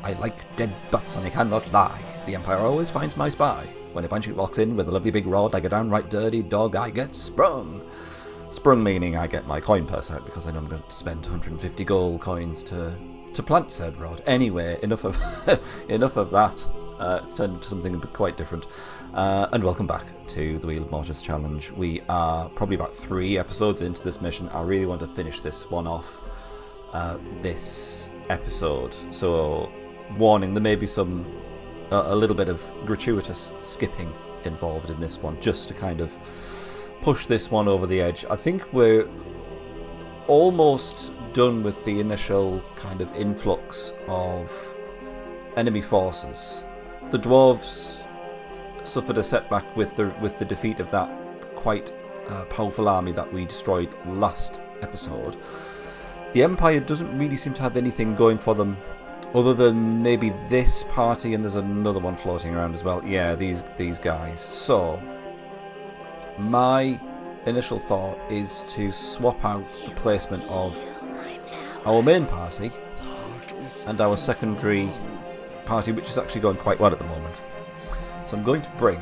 I like dead butts and I cannot lie. The Empire always finds my spy. When a banshee walks in with a lovely big rod like a downright dirty dog, I get sprung. Sprung meaning I get my coin purse out because I know I'm going to spend 150 gold coins to plant said rod. Anyway, enough of enough of that. It's turned into something quite different. And welcome back to the Wheel of Mortis challenge. We are probably about 3 episodes into this mission. I really want to finish this one off this episode. So, warning, there may be a little bit of gratuitous skipping involved in this one, just to kind of push this one over the edge. I think we're almost done with the initial kind of influx of enemy forces. The dwarves suffered a setback with the defeat of that quite powerful army that we destroyed last episode. The Empire doesn't really seem to have anything going for them other than maybe this party, and there's another one floating around as well. Yeah, these guys. So my initial thought is to swap out the placement of our main party and our secondary party, which is actually going quite well at the moment. So I'm going to bring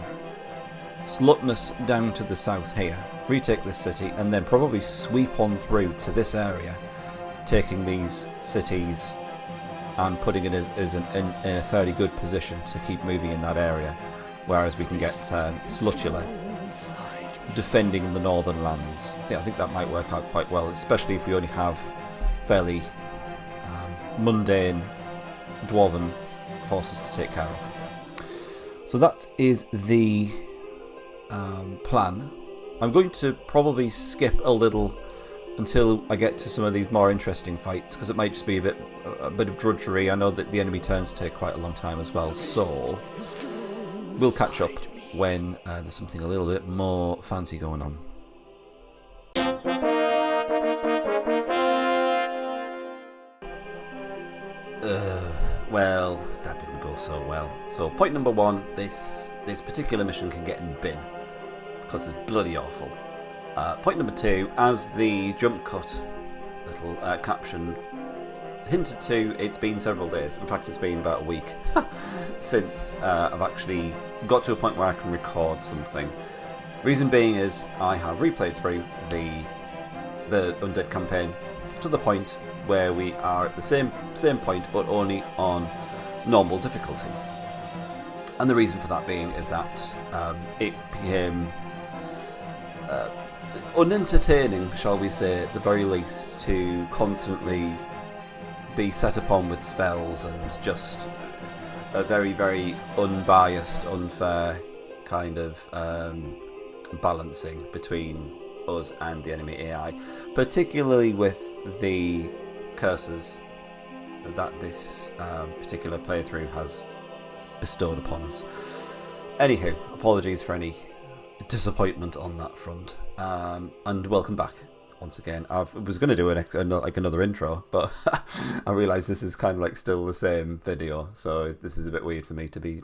Slutness down to the south here, retake this city, and then probably sweep on through to this area, taking these cities and putting it in a fairly good position to keep moving in that area, whereas we can get Slutula defending the northern lands. Yeah, I think that might work out quite well, especially if we only have fairly mundane dwarven forces to take care of. So that is the plan. I'm going to probably skip a little until I get to some of these more interesting fights, because it might just be a bit of drudgery. I know that the enemy turns take quite a long time as well, so we'll catch up when there's something a little bit more fancy going on. Well, that didn't go so well. So point number 1, this particular mission can get in the bin because it's bloody awful. Point number 2, as the jump cut little caption hinted to, it's been several days. In fact, it's been about a week since I've actually got to a point where I can record something. Reason being is I have replayed through the Undead campaign to the point where we are at the same point, but only on normal difficulty. And the reason for that being is that it became unentertaining, shall we say, at the very least, to constantly be set upon with spells and just a very, very unbiased, unfair kind of balancing between us and the enemy AI, particularly with the curses that this particular playthrough has bestowed upon us. Anywho, apologies for any disappointment on that front, and welcome back once again. I was going to do another intro, but I realised this is kind of like still the same video, so this is a bit weird for me to be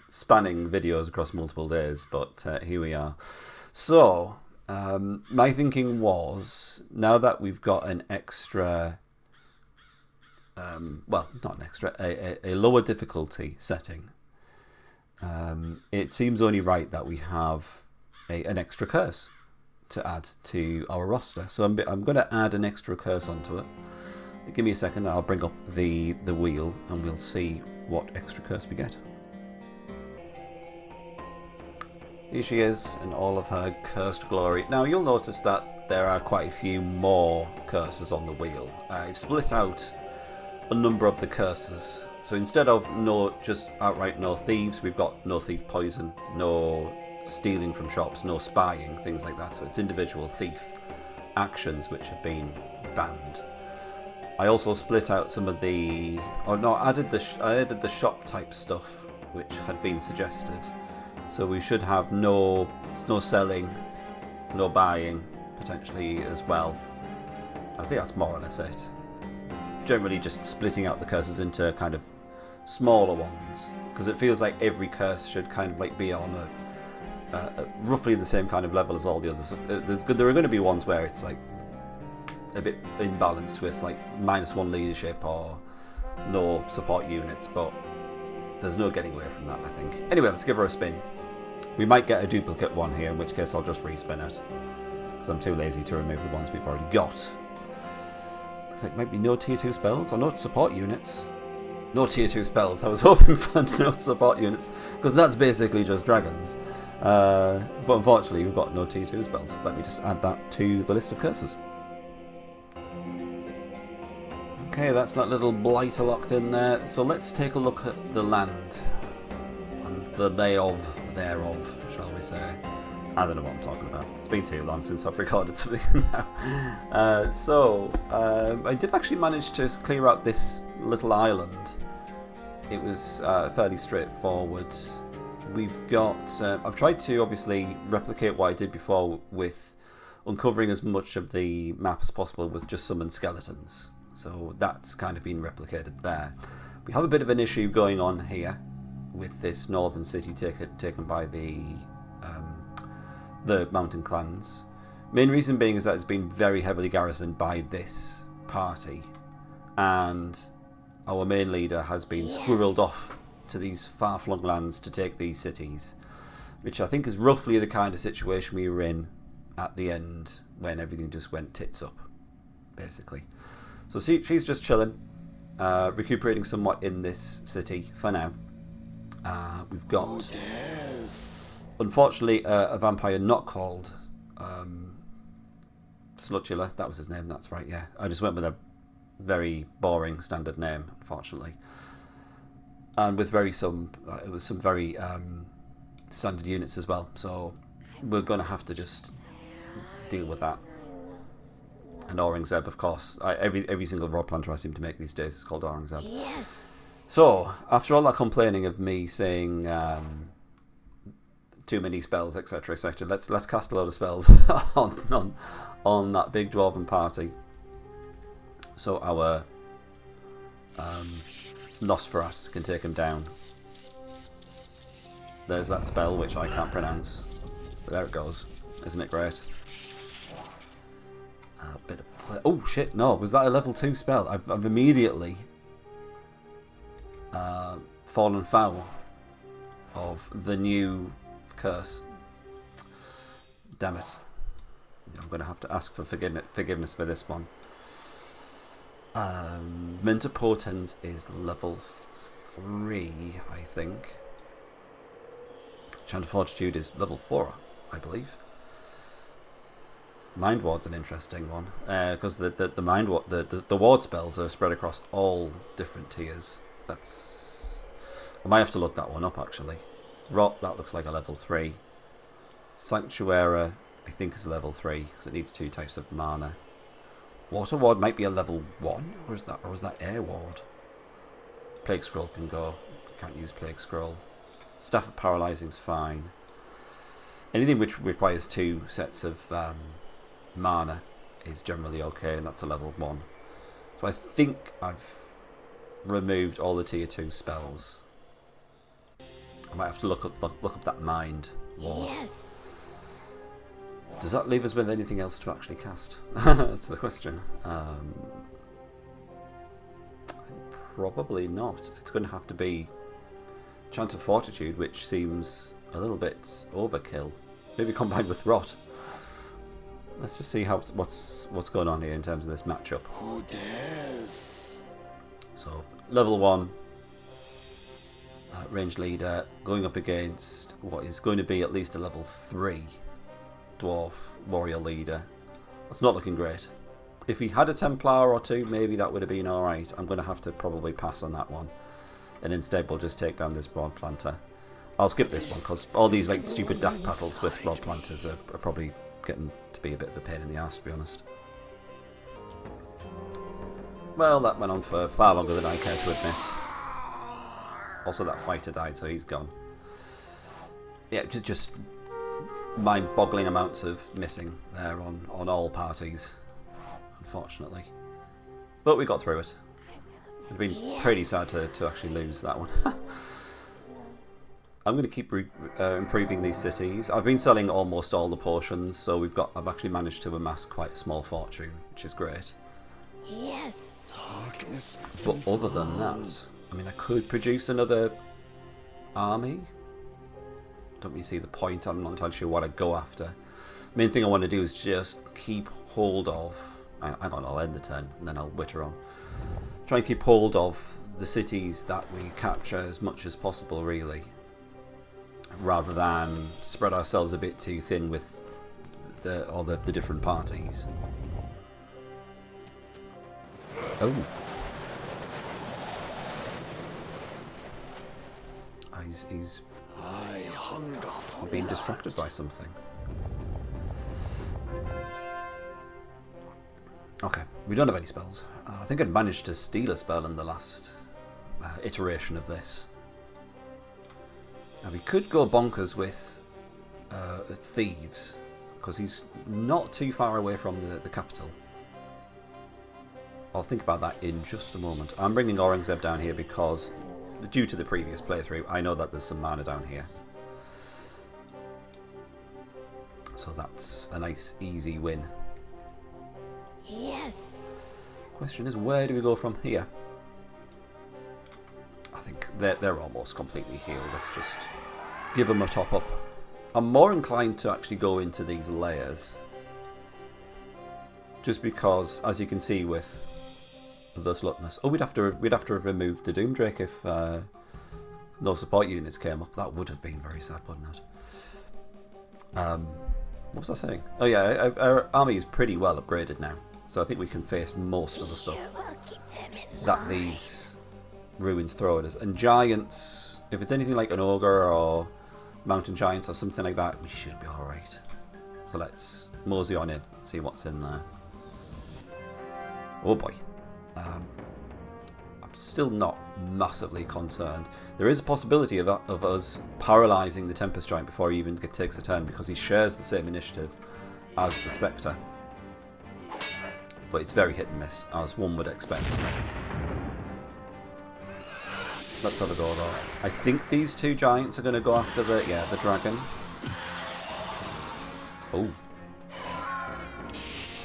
spanning videos across multiple days, but here we are. So my thinking was, now that we've got an extra well, not an extra, a lower difficulty setting, it seems only right that we have an extra curse to add to our roster. So I'm going to add an extra curse onto it. Give me a second, I'll bring up the wheel and we'll see what extra curse we get. Here she is in all of her cursed glory. Now you'll notice that there are quite a few more curses on the wheel. I've split out a number of the curses. So instead of just outright no thieves, we've got no thief poison, no stealing from shops, no spying, things like that. So it's individual thief actions which have been banned. I also split out some of the, I added the shop type stuff which had been suggested. So we should have no selling, no buying potentially as well. I think that's more or less it. Generally just splitting out the curses into kind of smaller ones, because it feels like every curse should kind of like be on a roughly the same kind of level as all the others. There are going to be ones where it's like a bit imbalanced with like -1 leadership or no support units, but there's no getting away from that, I think. Anyway, let's give her a spin. We might get a duplicate one here, in which case I'll just respin it, because I'm too lazy to remove the ones we've already got. Looks like maybe no tier 2 spells, or no support units. No tier 2 spells. I was hoping for no support units, because that's basically just dragons. But unfortunately, we've got no tier 2 spells. Let me just add that to the list of curses. Okay, that's that little blighter locked in there. So let's take a look at the land and the lay of thereof, shall we say. I don't know what I'm talking about. It's been too long since I've recorded something now. I did actually manage to clear out this little island. It was fairly straightforward. We've got... I've tried to obviously replicate what I did before with uncovering as much of the map as possible with just summoned skeletons. So that's kind of been replicated there. We have a bit of an issue going on here with this northern city taken by the mountain clans. Main reason being is that it's been very heavily garrisoned by this party, and our main leader has been squirreled off to these far-flung lands to take these cities, which I think is roughly the kind of situation we were in at the end when everything just went tits up, basically. So she's just chilling, recuperating somewhat in this city for now. We've got, unfortunately, a vampire not called Slutula. That was his name, that's right, yeah. I just went with a very boring standard name, unfortunately. And with some very standard units as well. So we're going to have to just deal with that. And Aurangzeb, of course. Every single rod planter I seem to make these days is called Aurangzeb. Yes. So, after all that complaining of me saying too many spells, etc., etc., let's cast a load of spells on that big dwarven party. So our Nosferatu can take him down. There's that spell which I can't pronounce. But there it goes. Isn't it great? Bit of play. Oh shit! No, was that a level 2 spell? I've immediately fallen foul of the new curse. Damn it! I'm going to have to ask for forgiveness for this one. Mentor Potens is level 3, I think. Chant of Fortitude is level 4, I believe. Mind Ward's an interesting one, because the ward spells are spread across all different tiers. I might have to look that one up actually. Rot, that looks like a level 3. Sanctuary, I think is a level 3 because it needs 2 types of mana. Water Ward might be a level 1, or is that Air Ward? Plague Scroll can go. Can't use Plague Scroll. Staff of Paralysing's fine. Anything which requires 2 sets of mana is generally okay, and that's a level 1. So I think I've removed all the tier 2 spells. I might have to look up that Mind Ward. Yes. Does that leave us with anything else to actually cast? That's the question. Probably not. It's going to have to be Chant of Fortitude, which seems a little bit overkill. Maybe combined with Rot. Let's just see what's going on here in terms of this matchup. Who dares? So level 1 range leader going up against what is going to be at least a level 3 dwarf warrior leader. That's not looking great. If he had a Templar or 2, maybe that would have been alright. I'm going to have to probably pass on that one, and instead we'll just take down this rod planter. I'll skip this one because all these like stupid daft battles with rod planters are probably getting to be a bit of a pain in the arse, to be honest. Well, that went on for far longer than I care to admit. Also, that fighter died, so he's gone. Yeah, just mind-boggling amounts of missing there on all parties, unfortunately. But we got through it. It'd been pretty sad to actually lose that one. I'm going to keep improving these cities. I've been selling almost all the portions, so I've actually managed to amass quite a small fortune, which is great. Yes. But other than that, I mean, I could produce another army. Don't really see the point. I'm not entirely sure what I'd go after. Main thing I want to do is just keep hold of... Hang on, I'll end the turn and then I'll witter on. Try and keep hold of the cities that we capture as much as possible, really. Rather than spread ourselves a bit too thin with the different parties. Oh. He's being distracted by something. Okay, we don't have any spells. I think I'd managed to steal a spell in the last iteration of this. Now we could go bonkers with thieves, because he's not too far away from the capital. I'll think about that in just a moment. I'm bringing Aurangzeb down here because, due to the previous playthrough, I know that there's some mana down here. So that's a nice, easy win. Yes. Question is, where do we go from here? I think they're almost completely healed. Let's just give them a top up. I'm more inclined to actually go into these layers, just because, as you can see with the slutness. Oh, we'd have to have removed the Doomdrake if no support units came up. That would have been very sad, wouldn't it? What was I saying? Oh yeah, our army is pretty well upgraded now, so I think we can face most of the stuff that these ruins throw at us. And giants, if it's anything like an ogre or mountain giants or something like that, we should be alright. So let's mosey on in, see what's in there. Oh boy. I'm still not massively concerned. There is a possibility of us paralysing the Tempest Giant before he even takes a turn, because he shares the same initiative as the Spectre. But it's very hit and miss, as one would expect. Let's have a go though. I think these two giants are going to go after the dragon. Oh.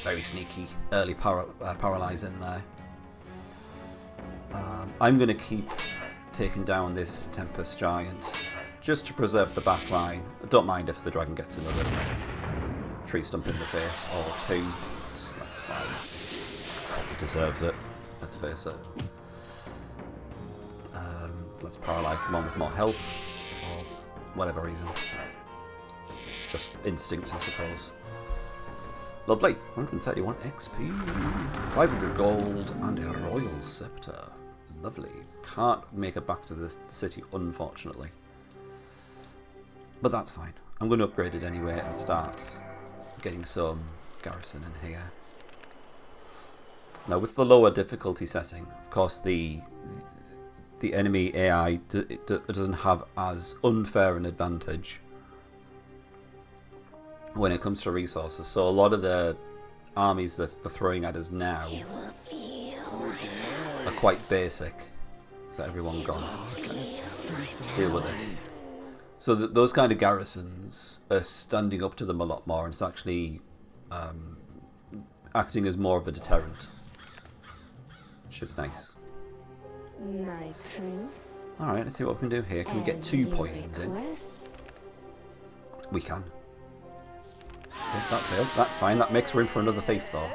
Very sneaky. Early paralyze in there. I'm going to keep taking down this Tempest Giant just to preserve the back line. I don't mind if the dragon gets another tree stump in the face or two. That's fine. It deserves it. Let's face it. Let's paralyze them on with more health for whatever reason. Just instinct, I suppose. Lovely. 131 XP, 500 gold, and a royal scepter. Lovely. Can't make it back to the city, unfortunately. But that's fine. I'm going to upgrade it anyway and start getting some garrison in here. Now, with the lower difficulty setting, of course, the enemy AI doesn't have as unfair an advantage when it comes to resources. So a lot of the armies that they're throwing at us now are quite basic. Is that everyone gone? Let's deal with it. So those kind of garrisons are standing up to them a lot more, and it's actually acting as more of a deterrent, which is nice. My prince. Alright, let's see what we can do here. Can we get 2 poisons in? We can. Okay, that failed. That's fine. That makes room for another thief, though.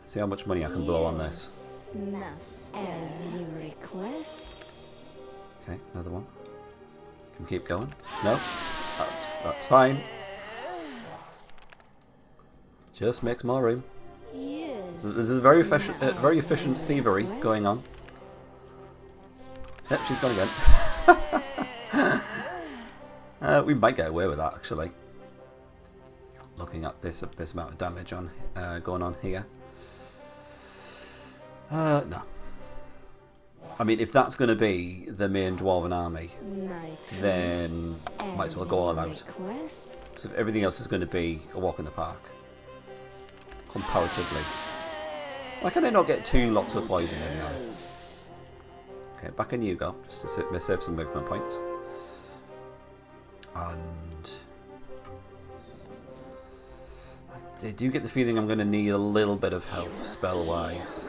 Let's see how much money I can blow on this. As you request. Okay, another one. Can we keep going? No? That's fine. Just makes more room. Yes. So there's a very efficient thievery going on. Yep, she's gone again. We might get away with that, actually. Looking at this amount of damage on going on here. No. I mean, if that's going to be the main Dwarven army, then might as well go all out. So if everything else is going to be a walk in the park, comparatively. Why can I not get 2 lots of poison in now? Okay, back in you go, just to save some movement points. And I I do get the feeling I'm going to need a little bit of help spell-wise.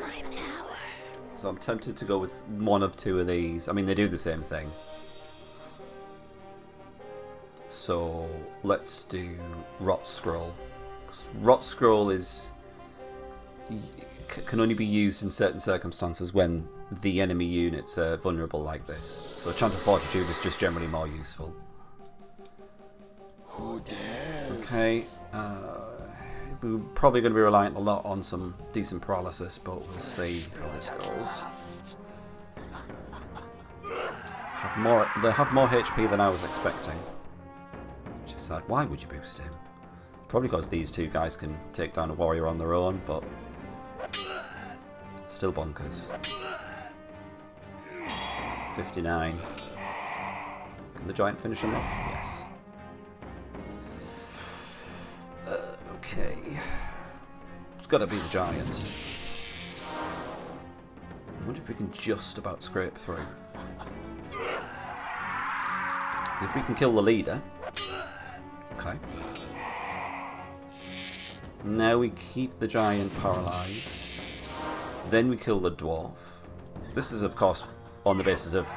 So I'm tempted to go with one of two of these. I mean, they do the same thing. So let's do Rot Scroll. Rot Scroll can only be used in certain circumstances when the enemy units are vulnerable like this. So Chant of Fortitude is just generally more useful. Okay, we're probably going to be reliant a lot on some decent paralysis, but we'll see how this goes. They have more HP than I was expecting. Which is sad. Why would you boost him? Probably because these two guys can take down a warrior on their own, but still bonkers. 59. Can the giant finish him off? Yes. Okay. It's got to be the giant. I wonder if we can just about scrape through. If we can kill the leader. Okay. Now we keep the giant paralysed. Then we kill the dwarf. This is, of course, on the basis of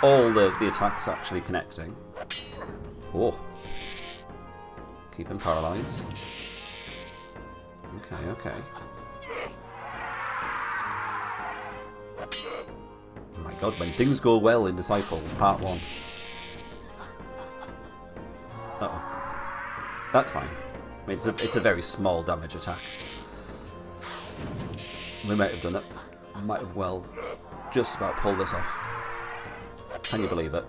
all the attacks actually connecting. Oh. Keep him paralysed. Okay, okay. Oh my god, when things go well in Disciples, part 1. Uh-oh. That's fine. I mean, it's a very small damage attack. We might have done it. We might have well just about pulled this off. Can you believe it?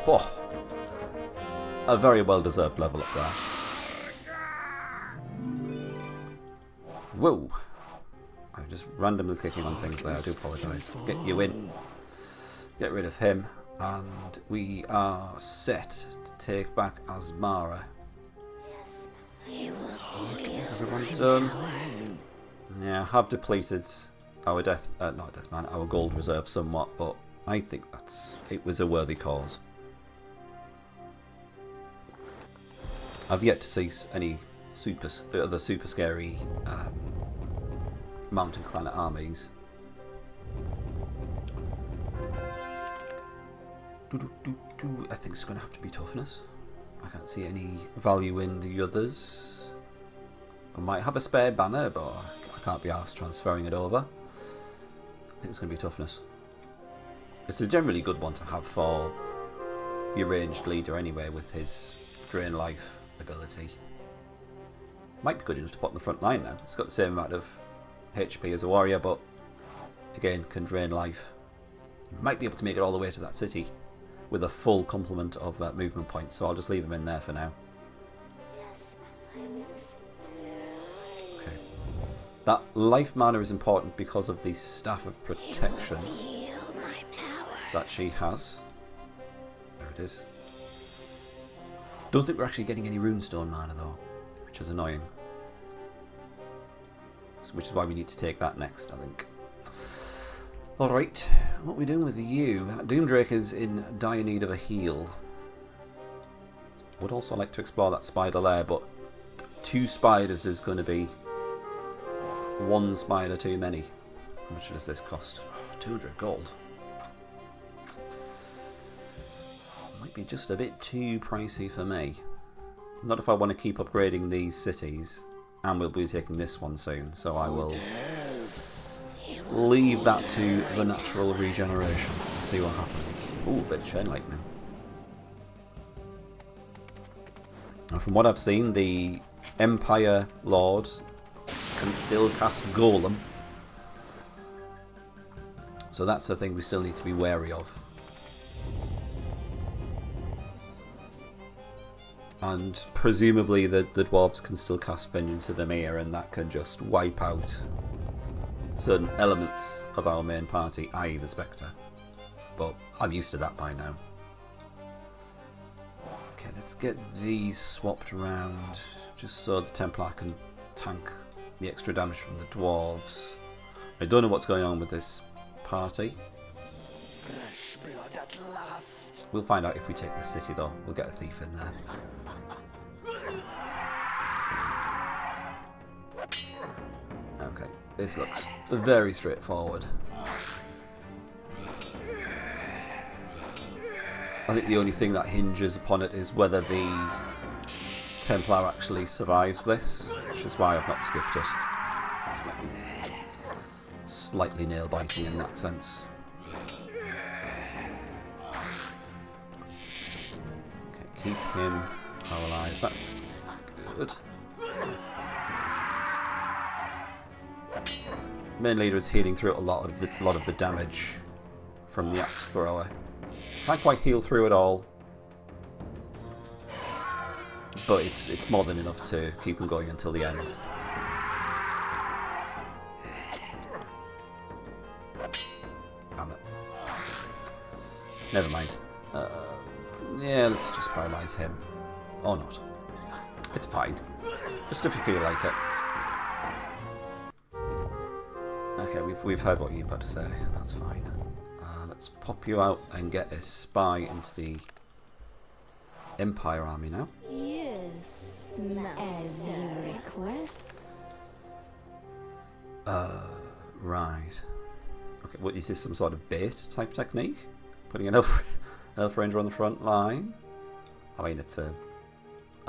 Oh, a very well-deserved level up there. Whoa. I'm just randomly clicking on things there. I do apologise. Get you in. Get rid of him. And we are set to take back Asmara. Everyone's done. Yeah, I have depleted our our gold reserve somewhat, but I think it was a worthy cause. I've yet to see any other super scary Mountain Clan armies. I think it's going to have to be toughness. I can't see any value in the others. I might have a spare banner, but I can't be arsed transferring it over. I think it's going to be toughness. It's a generally good one to have for your ranged leader anyway, with his drain life ability. Might be good enough to put in the front line now. It's got the same amount of HP as a warrior, but again can drain life. You might be able to make it all the way to that city with a full complement of movement points, so I'll just leave him in there for now. Okay. That life mana is important because of the Staff of Protection that she has. There it is. Don't think we're actually getting any runestone mana though, which is annoying. Which is why we need to take that next, I think. Alright, what are we doing with you? Doomdrake is in dire need of a heal. Would also like to explore that spider lair, but 2 spiders is going to be 1 spider too many. How much does this cost? Oh, 200 gold. Might be just a bit too pricey for me. Not if I want to keep upgrading these cities. And we'll be taking this one soon, so I will leave that to the natural regeneration and see what happens. Ooh, a bit of chain lightning. Now, from what I've seen, the Empire Lord can still cast Golem. So that's the thing we still need to be wary of. And presumably the dwarves can still cast Vengeance of Emir, and that can just wipe out certain elements of our main party, i.e. the Spectre. But I'm used to that by now. Okay, let's get these swapped around, just so the Templar can tank the extra damage from the dwarves. I don't know what's going on with this party. We'll find out if we take the city though. We'll get a thief in there. Okay, this looks very straightforward. I think the only thing that hinges upon it is whether the Templar actually survives this, which is why I've not skipped it. This might be slightly nail-biting in that sense. Okay, keep him paralysed, that's good. Main leader is healing through a lot of the damage from the axe thrower. Can't quite heal through it all, but it's more than enough to keep him going until the end. Damn it. Never mind. Yeah, let's just paralyse him. Or not. It's fine. Just if you feel like it. Okay, we've heard what you've got to say. That's fine. Let's pop you out and get a spy into the Empire army now. Yes, as you request. Right. Okay, what is this, some sort of bait type technique? Putting an elf ranger on the front line? I mean, it's a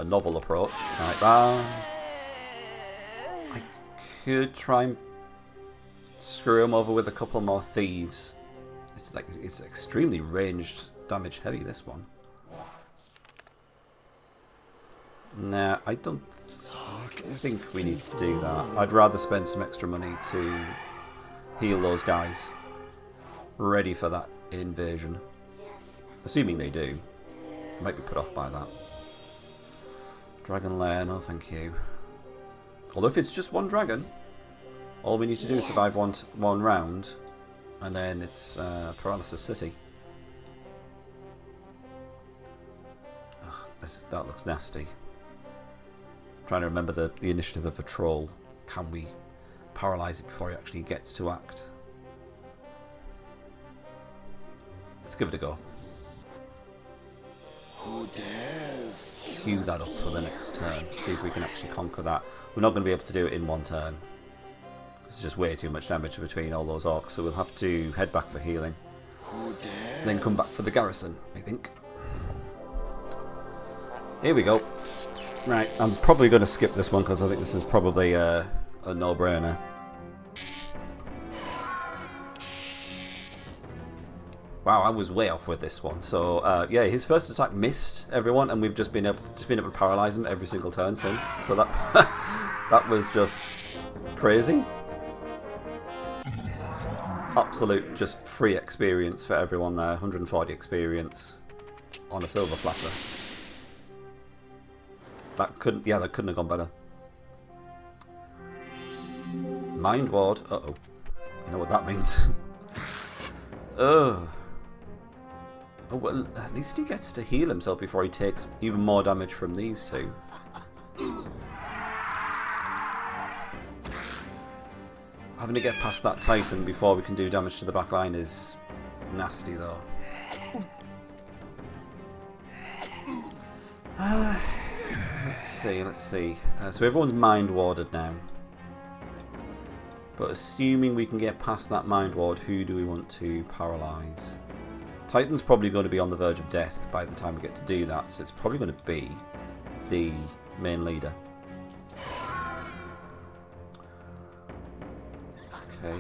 novel approach. Like that. I could try and screw him over with a couple more thieves. It's extremely ranged damage heavy, this one. Nah, I don't think we need to do that. I'd rather spend some extra money to heal those guys. Ready for that invasion. Assuming they do. I might be put off by that. Dragon Lair, no thank you. Although if it's just one dragon, all we need to do is survive one round, and then it's Paralysis City. Ugh, that looks nasty. Trying to remember the initiative of a troll. Can we paralyse it before he actually gets to act? Let's give it a go. Who dares? Queue that up for the next turn. See if we can actually conquer that. We're not going to be able to do it in one turn. It's just way too much damage between all those orcs, so we'll have to head back for healing. Then come back for the garrison, I think. Here we go. Right, I'm probably going to skip this one because I think this is probably a no-brainer. Wow, I was way off with this one. So yeah, his first attack missed everyone, and we've just been able to paralyze him every single turn since. So that that was just crazy. Absolute just free experience for everyone there. 140 experience on a silver platter. That couldn't have gone better. Mind Ward. Uh-oh. You know what that means. Ugh. Oh, well, at least he gets to heal himself before he takes even more damage from these two. Having to get past that Titan before we can do damage to the back line is nasty, though. Let's see. So everyone's mind warded now. But assuming we can get past that mind ward, who do we want to paralyze? Titan's probably going to be on the verge of death by the time we get to do that, so it's probably going to be the main leader. Okay.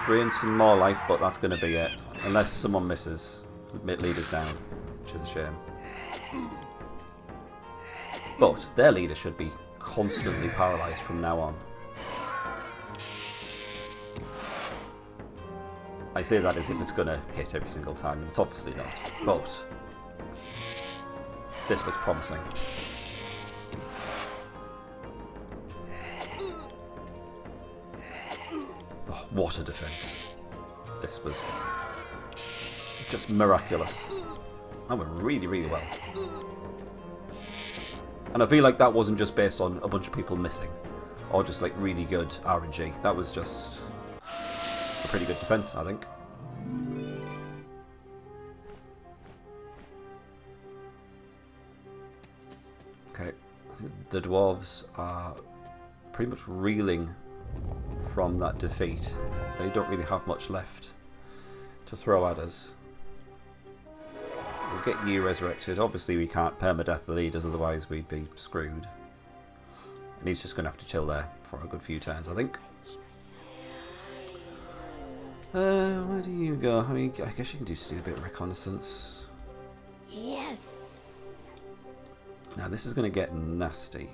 Drain some more life, but that's going to be it. Unless someone misses. Leader's down, which is a shame. But their leader should be constantly paralysed from now on. I say that as if it's going to hit every single time, and it's obviously not. But this looks promising. Oh, what a defense. This was just miraculous. That went really, really well. And I feel like that wasn't just based on a bunch of people missing, or just like really good RNG. That was just a pretty good defense, I think. Okay, I think the dwarves are pretty much reeling from that defeat. They don't really have much left to throw at us. We'll get you resurrected. Obviously we can't permadeath the leaders, otherwise we'd be screwed. And he's just going to have to chill there for a good few turns, I think. Where do you go? I mean, I guess you can do a bit of reconnaissance. Yes. Now this is going to get nasty.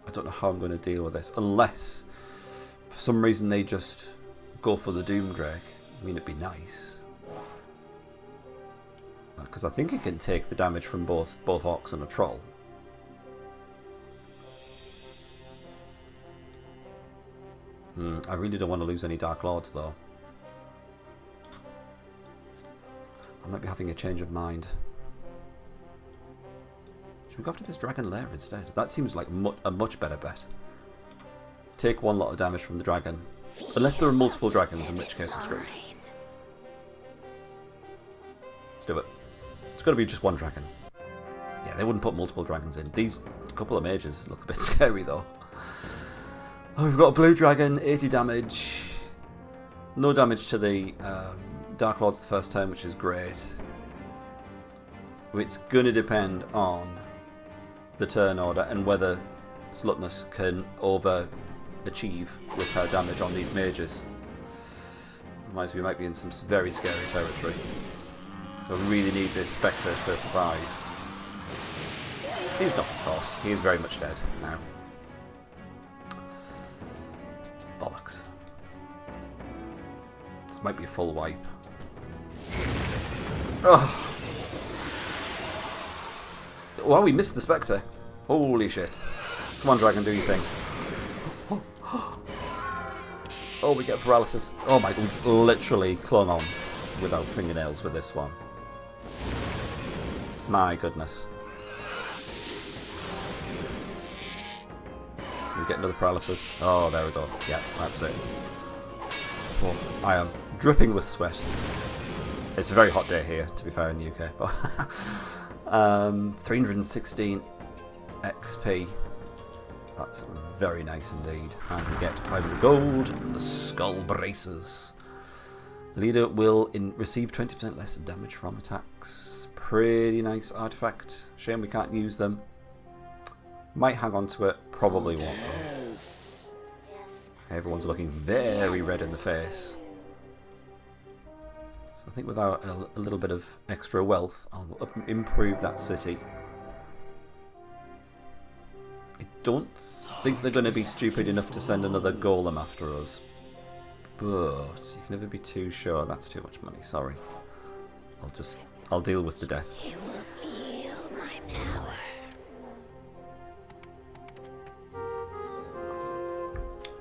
I don't know how I'm going to deal with this, unless for some reason they just go for the Doomdrake. I mean, it'd be nice, because I think it can take the damage from both Orcs and a Troll. I really don't want to lose any Dark Lords though. I might be having a change of mind. Should we go after this Dragon Lair instead? That seems like a much better bet. Take one lot of damage from the dragon. Unless there are multiple dragons, in which case I'm screwed. Let's do it. It's got to be just one dragon. Yeah, they wouldn't put multiple dragons in. These couple of mages look a bit scary though. Oh, we've got a blue dragon, 80 damage. No damage to the Dark Lords the first turn, which is great. It's going to depend on the turn order and whether Slutness can overachieve with her damage on these mages. Otherwise we might be in some very scary territory. So I really need this Spectre to survive. He's not, of course. He is very much dead now. Bollocks. This might be a full wipe. Oh. Wow, we missed the Spectre. Holy shit. Come on, dragon, do your thing. Oh, we get paralysis. Oh my god, we literally clung on without fingernails with this one. My goodness. We get another paralysis. Oh, there we go. Yeah, that's it. Oh, I am dripping with sweat. It's a very hot day here, to be fair, in the UK. 316 XP. That's very nice indeed. And we get 500 gold and the skull braces. The leader will receive 20% less damage from attacks. Pretty nice artifact. Shame we can't use them. Might hang on to it. Probably won't though. Okay, everyone's looking very red in the face. So I think without a little bit of extra wealth, I'll improve that city. I don't think they're going to be stupid enough to send another golem after us. But you can never be too sure. That's too much money, sorry. I'll deal with the death. You will feel my power.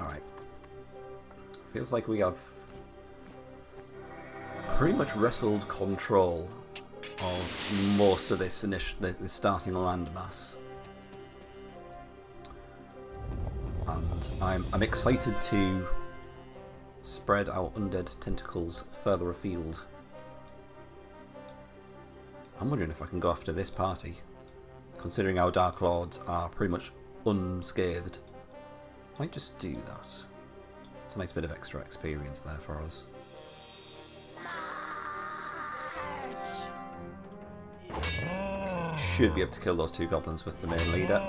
Alright. Feels like we have pretty much wrestled control of most of this starting landmass. And I'm excited to spread our undead tentacles further afield. I'm wondering if I can go after this party, considering our Dark Lords are pretty much unscathed. Might just do that. It's a nice bit of extra experience there for us. Okay, should be able to kill those two goblins with the main leader.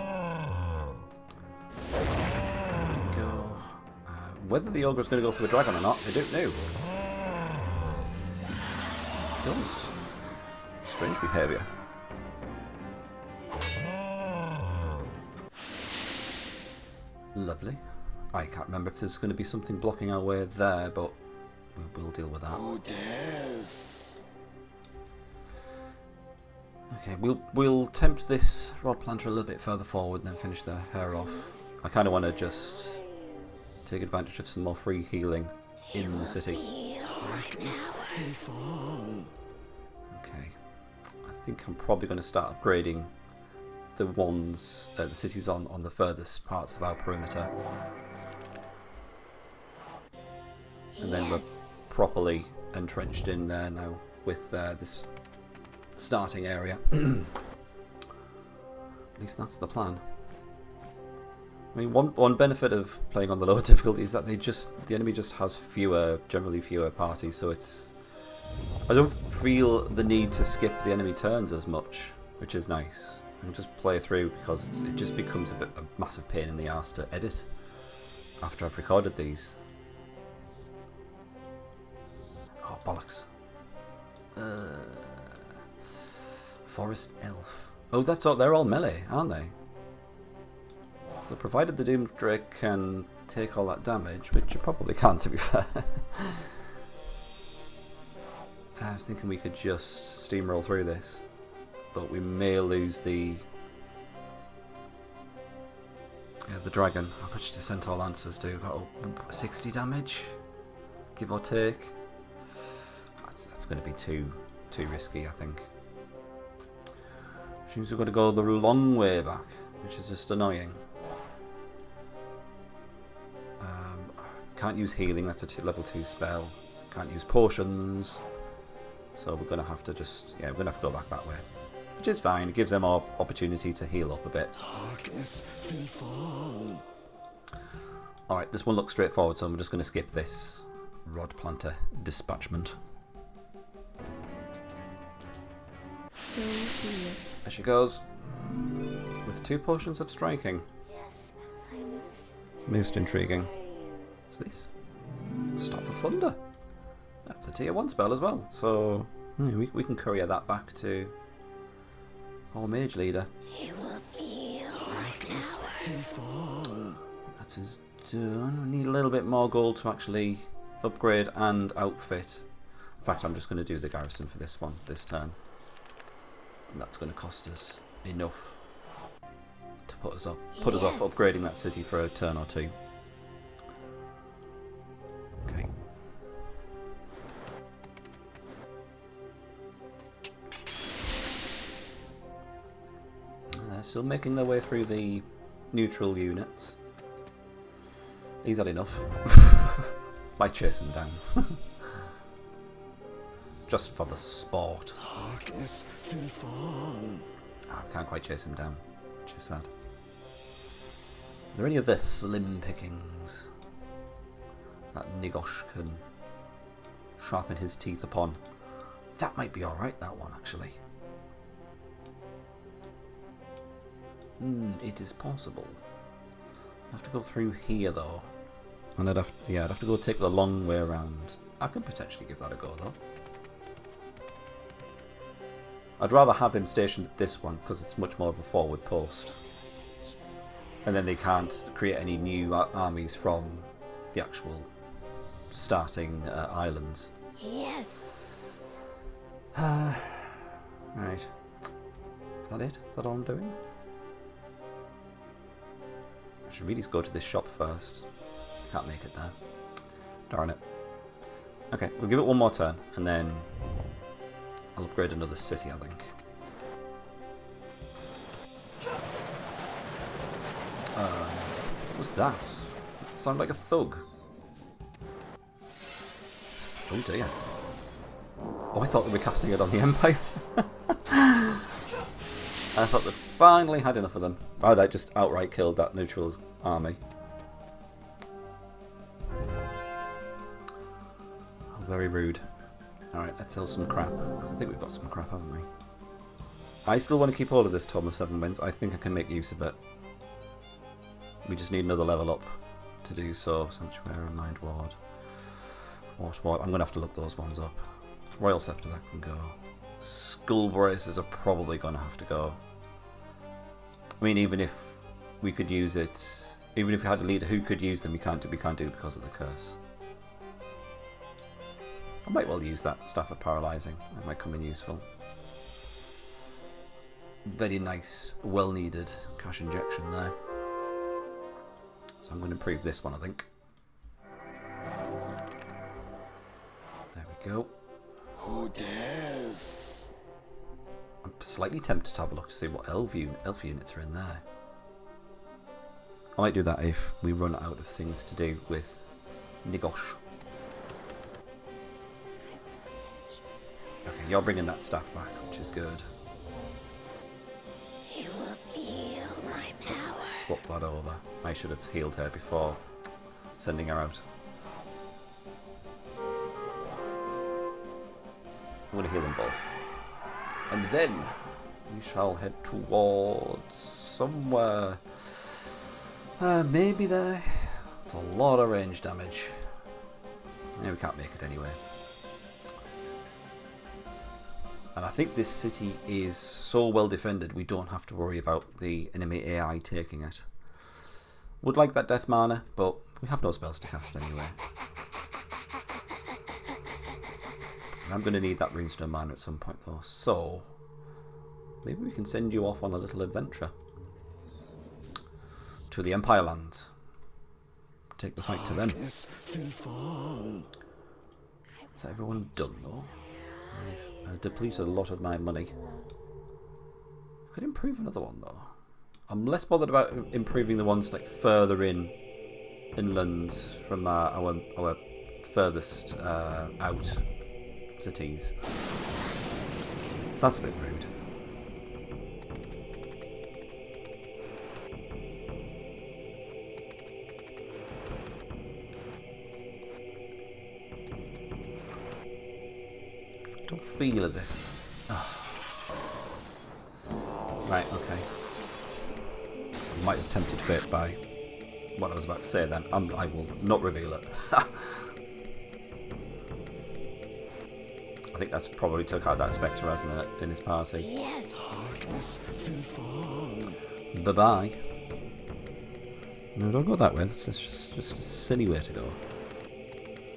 Whether the ogre is going to go for the dragon or not, I don't know. It does. Strange behaviour. Lovely. I can't remember if there's going to be something blocking our way there, but we'll deal with that. Okay, we'll tempt this rod planter a little bit further forward and then finish her off. I kind of want to just take advantage of some more free healing in the city. Okay, I think I'm probably going to start upgrading the cities on the furthest parts of our perimeter, and then we're properly entrenched in there now with this starting area. At least that's the plan. I mean, one benefit of playing on the lower difficulty is that the enemy just has generally fewer parties, so I don't feel the need to skip the enemy turns as much, which is nice. I can just play through because it just becomes a massive pain in the arse to edit after I've recorded these. Oh, bollocks. Forest Elf. Oh, they're all melee, aren't they? So provided the Doom Drake can take all that damage, which you probably can, to be fair. I was thinking we could just steamroll through this, but we may lose the dragon. How much do Centaur Lancers do? About 60 damage, give or take. That's going to be too risky, I think. Which means we've got to go the long way back, which is just annoying. Can't use healing, that's a level 2 spell. Can't use potions. So we're going to have to we're going to have to go back that way. Which is fine, it gives them more opportunity to heal up a bit. Darkness will fall. Alright, this one looks straightforward, so I'm just going to skip this Rod Planter Dispatchment. So weird. There she goes. With 2 potions of striking. Yes, I miss. Most intriguing. What's this? Stop for Thunder. That's a tier 1 spell as well, so we can courier that back to our mage leader. You will feel Darkness will fall. That is done. We need a little bit more gold to actually upgrade and outfit. In fact, I'm just going to do the garrison for this turn. And that's going to cost us enough to put us off upgrading that city for a turn or 2. Okay. They're still making their way through the neutral units. These had enough. Might chase them down. Just for the sport. Darkness will fall. I can't quite chase him down, which is sad. Are there any other slim pickings that Nigosh can sharpen his teeth upon? That might be alright, that one, actually. It is possible. I have to go through here, though. And I'd have to go take the long way around. I could potentially give that a go, though. I'd rather have him stationed at this one, because it's much more of a forward post. And then they can't create any new armies from the actual starting islands. Yes. Right. Is that it? Is that all I'm doing? I should really go to this shop first. Can't make it there. Darn it. Okay, we'll give it one more turn, and then I'll upgrade another city, I think. What was that? It sounded like a thug. Oh dear. Oh, I thought they were casting it on the Empire. I thought they'd finally had enough of them. Oh, they just outright killed that neutral army. Oh, very rude. Alright, let's sell some crap. I think we've got some crap, haven't we? I still want to keep hold of this Tome of 7 Winds. I think I can make use of it. We just need another level up to do so. Sanctuary, Mind Ward. What? I'm going to have to look those ones up. Royal Scepter, that can go. Skull Braces are probably going to have to go. I mean, even if we could use it, even if we had a leader who could use them, we can't do because of the curse. I might well use that Staff of Paralysing. That might come in useful. Very nice, well needed cash injection there. So I'm going to improve this one, I think. There we go. Who dares? I'm slightly tempted to have a look to see what elf units are in there. I might do that if we run out of things to do with Nigosh. Okay, you're bringing that staff back, which is good. You will feel swap that over. I should have healed her before sending her out. I'm going to heal them both. And then we shall head towards somewhere. Maybe there. It's a lot of range damage. Yeah, we can't make it anyway. And I think this city is so well defended we don't have to worry about the enemy AI taking it. Would like that death mana, but we have no spells to cast anyway. And I'm going to need that runestone mana at some point though, so maybe we can send you off on a little adventure to the Empire Lands. Take the fight to them. Darkness will fall. Is that everyone done though? I've depleted a lot of my money. I could improve another one though. I'm less bothered about improving the ones like further inland from our furthest out cities. That's a bit rude. Don't feel as if. Right, okay. I might have tempted fate by what I was about to say then. I will not reveal it. I think that's probably took out that Spectre, hasn't it, in his party. Yes. Darkness will fall. Bye bye. No, don't go that way. That's just a silly way to go.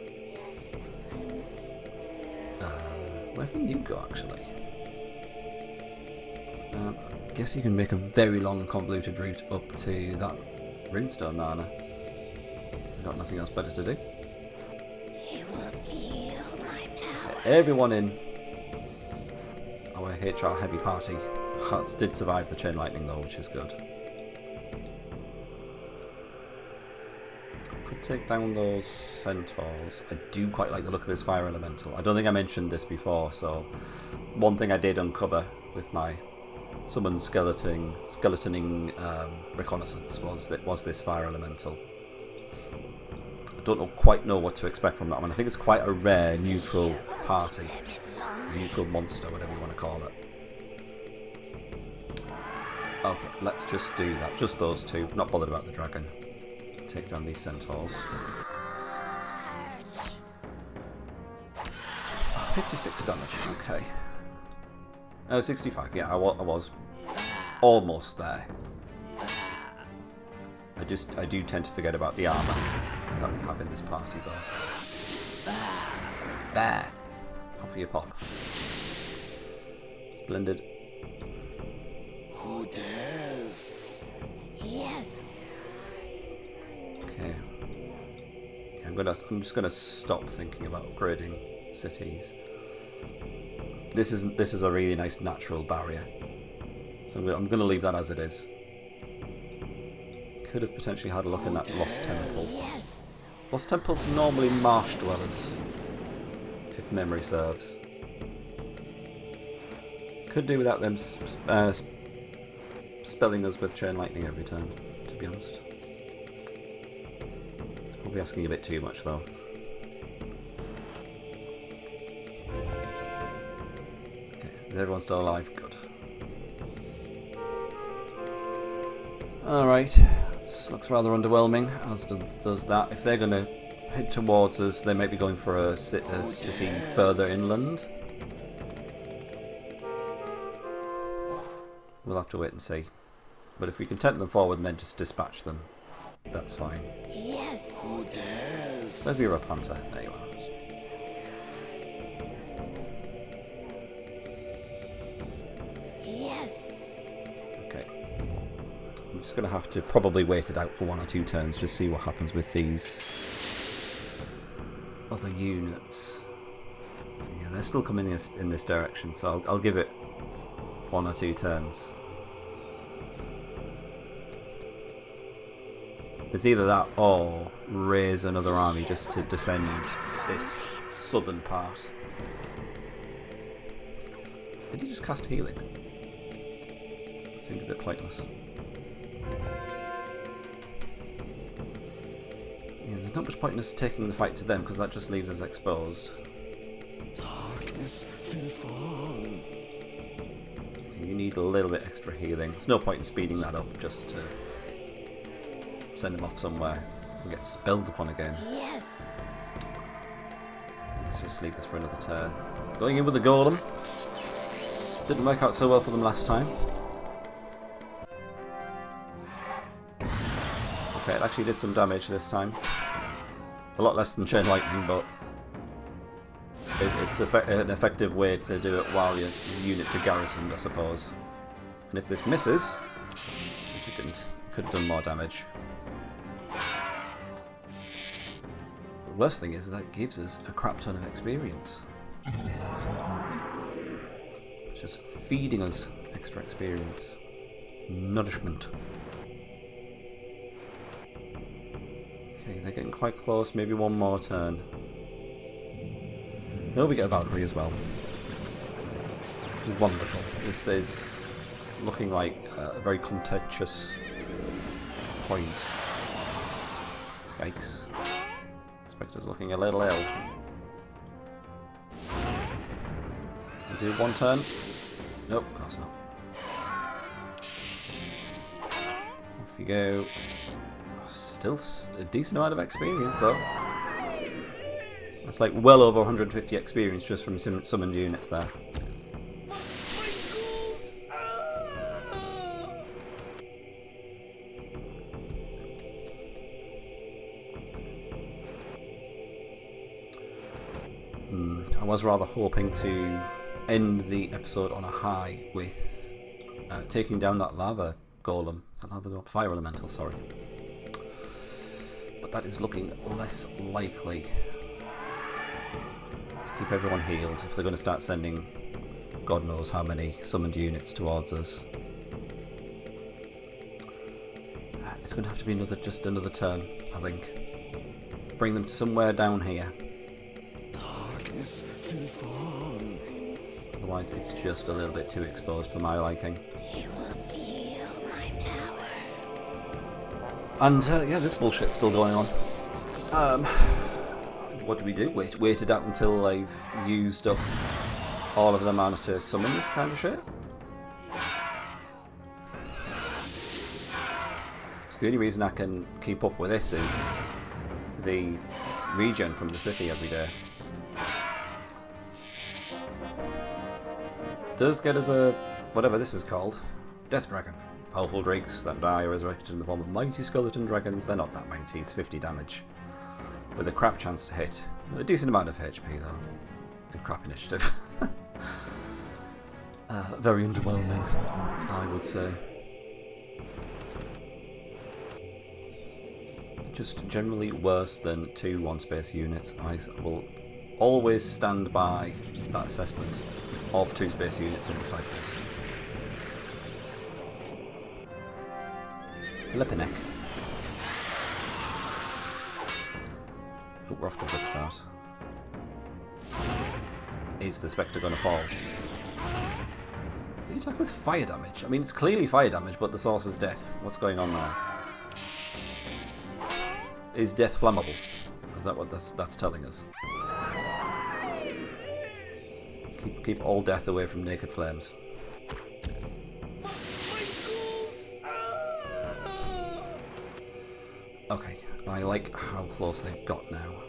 Yes, I must. Where can you go, actually? I guess you can make a very long, convoluted route up to that runestone mana. I've got nothing else better to do. You will feel my power. Everyone in our HR heavy party did survive the chain lightning though, which is good. Could take down those centaurs. I do quite like the look of this fire elemental. I don't think I mentioned this before, so one thing I did uncover with my summon skeletoning reconnaissance was this fire elemental. I don't quite know what to expect from that one. I think it's quite a rare neutral party, neutral monster, whatever you want to call it. Okay, let's just do that. Just those two. Not bothered about the dragon. Take down these centaurs. 56 damage. Okay. Oh, 65. Yeah, I was almost there. I do tend to forget about the armor that we have in this party, though. There. Off your pop. Splendid. Who dares? Yes. Okay. Yeah, I'm just gonna stop thinking about upgrading cities. This is a really nice natural barrier, so I'm gonna leave that as it is. Could have potentially had a look in that Lost Temple. Yes. Lost Temple's normally marsh dwellers, if memory serves. Could do without them spelling us with chain lightning every turn, to be honest. It's probably asking a bit too much though. Okay, is everyone still alive? Good. Alright, looks rather underwhelming, as does that. If they're going to head towards us, they might be going for a city further inland. We'll have to wait and see. But if we can tempt them forward and then just dispatch them, that's fine. Yes. Who dares? Where's your Panther? There you are. Yes. Okay. I'm just going to have to probably wait it out for 1 or 2 turns, just see what happens with these other units. Yeah, they're still coming in this direction, so I'll give it 1 or 2 turns. It's either that or raise another army just to defend this southern part. Did he just cast healing? Seemed a bit pointless. there's not much point in us taking the fight to them because that just leaves us exposed. Darkness will fall. You need a little bit extra healing. There's no point in speeding that up just to send them off somewhere and get spelled upon again. Yes. Let's just leave this for another turn. Going in with the golem. Didn't work out so well for them last time. Okay, it actually did some damage this time. A lot less than Chain Lightning, but it's an effective way to do it while your units are garrisoned, I suppose. And if this misses, which it didn't, it could have done more damage. The worst thing is that it gives us a crap ton of experience. It's just feeding us extra experience. Nourishment. Okay, they're getting quite close, maybe one more turn. No, we get a Valkyrie as well. Wonderful. This is looking like a very contentious point. Yikes. Spectre's looking a little ill. We do one turn. Nope, of course not. Off you go. Still a decent amount of experience though. That's like well over 150 experience just from summoned units there. I was rather hoping to end the episode on a high with taking down that lava golem. Is that lava golem? Fire elemental, sorry. But that is looking less likely. Let's keep everyone healed if they're going to start sending God knows how many summoned units towards us. It's going to have to be just another turn, I think. Bring them somewhere down here. Darkness will fall. Otherwise it's just a little bit too exposed for my liking. You will feel my power. And yeah, this bullshit's still going on. What do we do? Wait it out until I've used up all of the mana to summon this kind of shit? So the only reason I can keep up with this is the regen from the city every day. Does get us a, whatever this is called, Death Dragon. Powerful drakes that die are resurrected in the form of mighty skeleton dragons. They're not that mighty, it's 50 damage. With a crap chance to hit. A decent amount of HP though. And crap initiative. Very underwhelming, I would say. Just generally worse than 2 1-space units. I will always stand by that assessment of 2-space units and disciples. Flippin' heck. Oh, we're off to a good start. Is the Spectre going to fall? Did he attack with fire damage? I mean, it's clearly fire damage, but the source is death. What's going on there? Is death flammable? Is that what that's telling us? Keep all death away from naked flames. Okay, I like how close they've got now.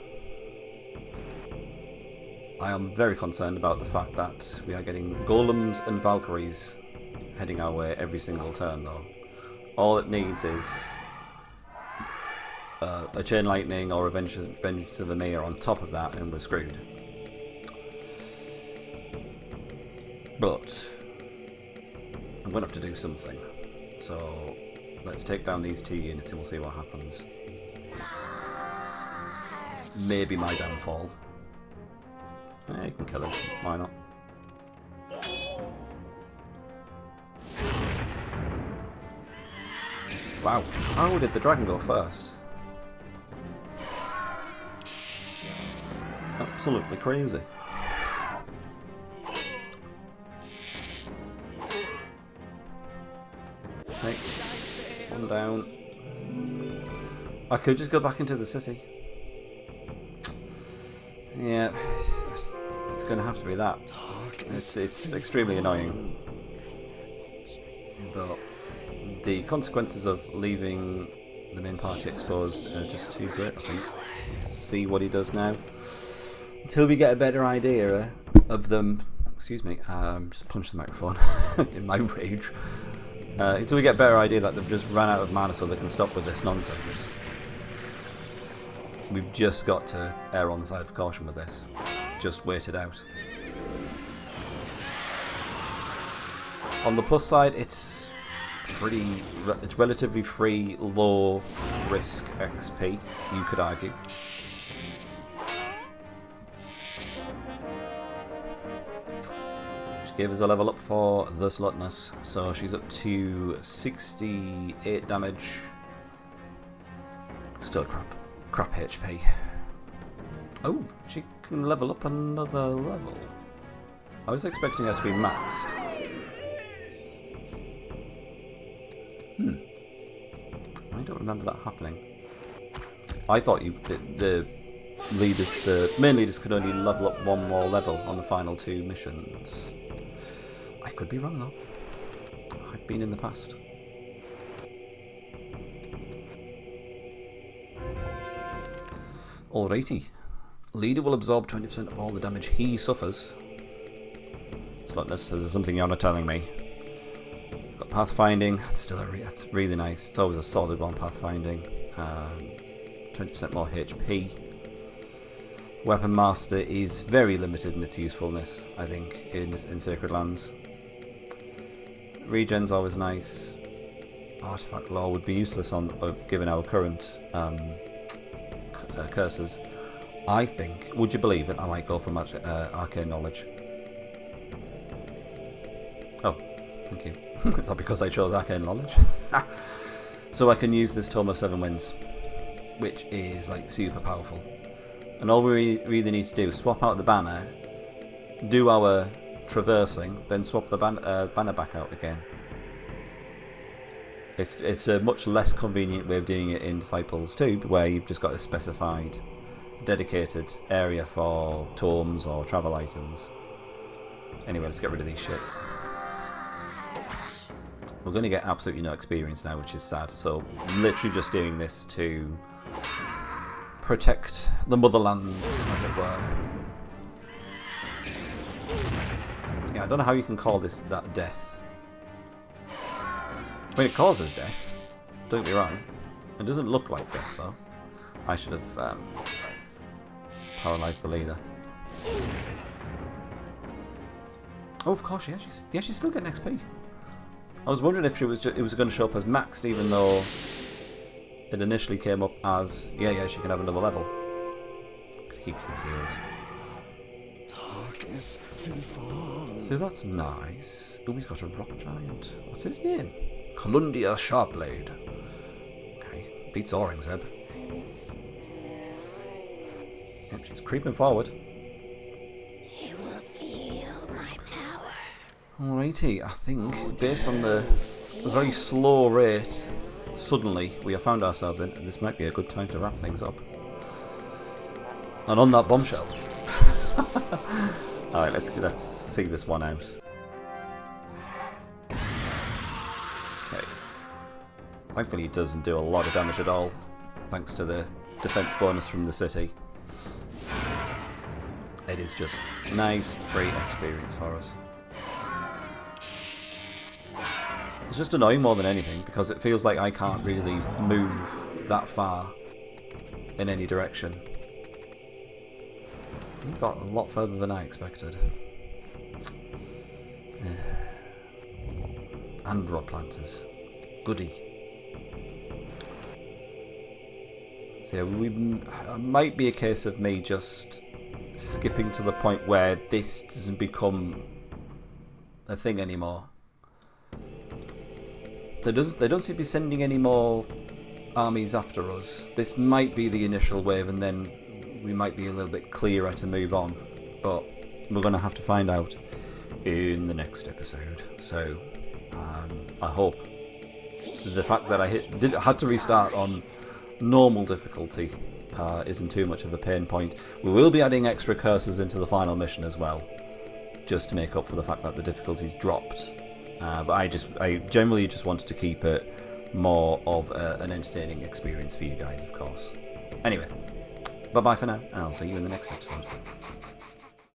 I am very concerned about the fact that we are getting golems and Valkyries heading our way every single turn though. All it needs is a Chain Lightning or a Vengeance of Emir on top of that and we're screwed. But I'm going to have to do something. So let's take down these 2 units and we'll see what happens. It's maybe my downfall. You can kill him, why not? Wow, how did the dragon go first? Absolutely crazy. Okay, one down. I could just go back into the city. Yeah, it's going to have to be that. It's extremely annoying. But the consequences of leaving the main party exposed are just too great, I think. Let's see what he does now. Until we get a better idea of them. Excuse me, just punched the microphone in my rage. Until we get a better idea that they've just ran out of mana so they can stop with this nonsense. We've just got to err on the side of caution with this. Just wait it out. On the plus side, it's relatively free, low risk XP, you could argue. Which gave us a level up for the Slutness, so she's up to 68 damage. Still crap HP. Oh, she can level up another level. I was expecting her to be maxed. I don't remember that happening. I thought the main leaders could only level up one more level on the final 2 missions. I could be wrong though. I've been in the past. Alrighty. Leader will absorb 20% of all the damage he suffers. Slutness, is there something you're not telling me? Got pathfinding. That's really nice. It's always a solid one, pathfinding. 20% more HP. Weapon Master is very limited in its usefulness, I think, in Sacred Lands. Regen's always nice. Artifact Law would be useless on given our current curses. I think, would you believe it, I might go for Arcane Knowledge. Oh, thank you. It's not because I chose Arcane Knowledge. So I can use this Tome of 7 Winds, which is like super powerful. And all we really need to do is swap out the banner, do our traversing, then swap the banner back out again. It's a much less convenient way of doing it in Disciples 2, where you've just got a specified, dedicated area for tomes or travel items. Anyway, let's get rid of these shits. We're going to get absolutely no experience now, which is sad. So, literally just doing this to protect the motherland, as it were. Yeah, I don't know how you can call that death. I mean, it causes death. Don't get me wrong. It doesn't look like death, though. I should have paralysed the leader. Oh, of course, yeah, she's still getting XP. I was wondering if it was going to show up as maxed, even though it initially came up as she can have another level. Keep you healed. Darkness will fall. So that's nice. Oh, he's got a rock giant. What's his name? Colundia Sharpblade. Okay, beats Aurangzeb. Yep, she's creeping forward. You will feel my power. Alrighty, I think based on the very slow rate, suddenly we have found ourselves in, and this might be a good time to wrap things up. And on that bombshell. Alright, let's see this one out. Okay. Thankfully it doesn't do a lot of damage at all, thanks to the defense bonus from the city. It is just nice, free experience for us. It's just annoying more than anything, because it feels like I can't really move that far in any direction. He got a lot further than I expected. And rod planters. Goody. So yeah, it might be a case of me just skipping to the point where this doesn't become a thing anymore. They don't seem to be sending any more armies after us. This might be the initial wave, and then we might be a little bit clearer to move on. But we're going to have to find out in the next episode. So I hope the fact that I had to restart on normal difficulty isn't too much of a pain point. We will be adding extra curses into the final mission as well, just to make up for the fact that the difficulty's dropped. But I generally just wanted to keep it more of an entertaining experience for you guys, of course. Anyway, bye-bye for now, and I'll see you in the next episode.